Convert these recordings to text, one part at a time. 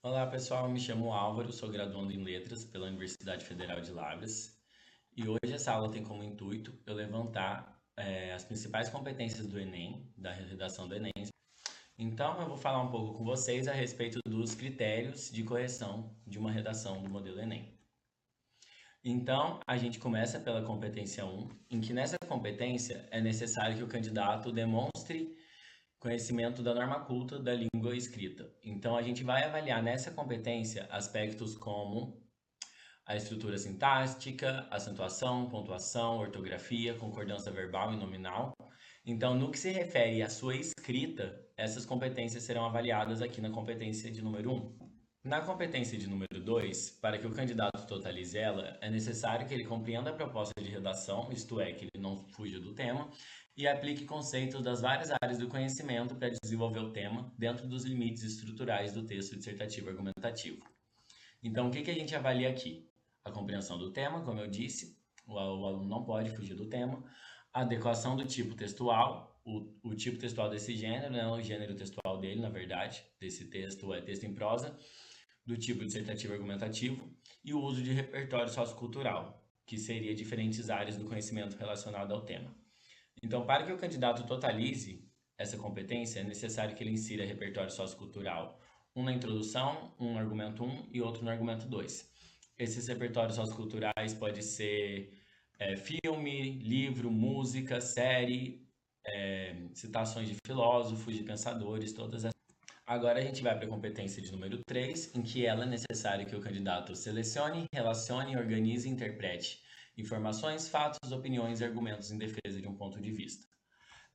Olá pessoal, me chamo Álvaro, sou graduando em Letras pela Universidade Federal de Lavras e hoje essa aula tem como intuito eu levantar as principais competências do Enem, da redação do Enem. Então eu vou falar um pouco com vocês a respeito dos critérios de correção de uma redação do modelo Enem. Então a gente começa pela competência 1, em que nessa competência é necessário que o candidato demonstre conhecimento da norma culta da língua escrita. Então, a gente vai avaliar nessa competência aspectos como a estrutura sintática, acentuação, pontuação, ortografia, concordância verbal e nominal. Então, no que se refere à sua escrita, essas competências serão avaliadas aqui na competência de número 1. Na competência de número 2, para que o candidato totalize ela, é necessário que ele compreenda a proposta de redação, isto é, que ele não fuja do tema, e aplique conceitos das várias áreas do conhecimento para desenvolver o tema dentro dos limites estruturais do texto dissertativo argumentativo. Então, o que a gente avalia aqui? A compreensão do tema, como eu disse, o aluno não pode fugir do tema, a adequação do tipo textual, o tipo textual desse gênero, né, o gênero textual dele, na verdade, desse texto é texto em prosa, do tipo dissertativo argumentativo e o uso de repertório sociocultural, que seria diferentes áreas do conhecimento relacionado ao tema. Então, para que o candidato totalize essa competência, é necessário que ele insira repertório sociocultural, um na introdução, um no argumento 1 e outro no argumento 2. Esses repertórios socioculturais podem ser filme, livro, música, série, citações de filósofos, de pensadores, todas essas. Agora a gente vai para a competência de número 3, em que ela é necessário que o candidato selecione, relacione, organize e interprete informações, fatos, opiniões e argumentos em defesa de um ponto de vista.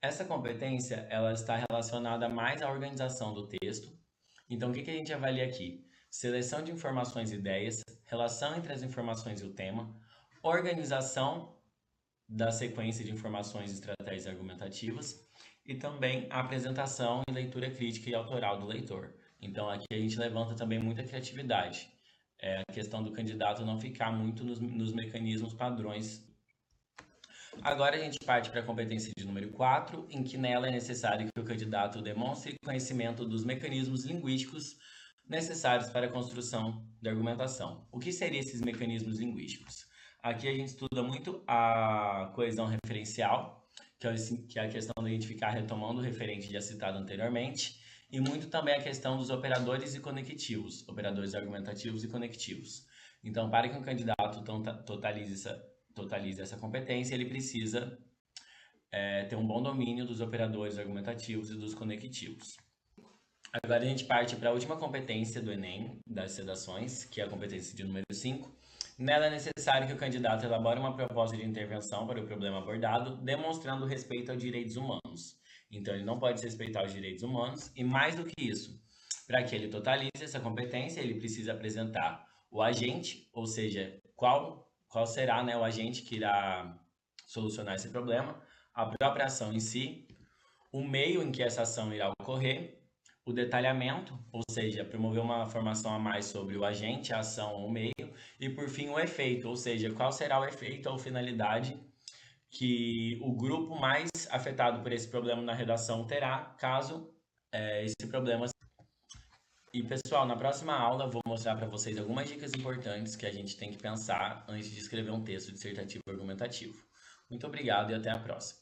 Essa competência ela está relacionada mais à organização do texto. Então, o que a gente avalia aqui? Seleção de informações e ideias, relação entre as informações e o tema, organização da sequência de informações e estratégias argumentativas e também a apresentação e leitura crítica e autoral do leitor. Então, aqui a gente levanta também muita criatividade. É a questão do candidato não ficar muito nos mecanismos padrões. Agora a gente parte para a competência de número 4, em que nela é necessário que o candidato demonstre conhecimento dos mecanismos linguísticos necessários para a construção da argumentação. O que seriam esses mecanismos linguísticos? Aqui a gente estuda muito a coesão referencial, que é a questão de a gente ficar retomando o referente já citado anteriormente, e muito também a questão dos operadores e conectivos, operadores argumentativos e conectivos. Então, para que um candidato totalize essa competência, ele precisa ter um bom domínio dos operadores argumentativos e dos conectivos. Agora a gente parte para a última competência do Enem, das redações, que é a competência de número 5. Nela é necessário que o candidato elabore uma proposta de intervenção para o problema abordado, demonstrando respeito aos direitos humanos. Então, ele não pode desrespeitar os direitos humanos, e mais do que isso, para que ele totalize essa competência, ele precisa apresentar o agente, ou seja, qual será, né, o agente que irá solucionar esse problema, a própria ação em si, o meio em que essa ação irá ocorrer, o detalhamento, ou seja, promover uma formação a mais sobre o agente, a ação ou o meio, e por fim o efeito, ou seja, qual será o efeito ou finalidade que o grupo mais afetado por esse problema na redação terá, caso esse problema. E pessoal, na próxima aula eu vou mostrar para vocês algumas dicas importantes que a gente tem que pensar antes de escrever um texto dissertativo argumentativo. Muito obrigado e até a próxima.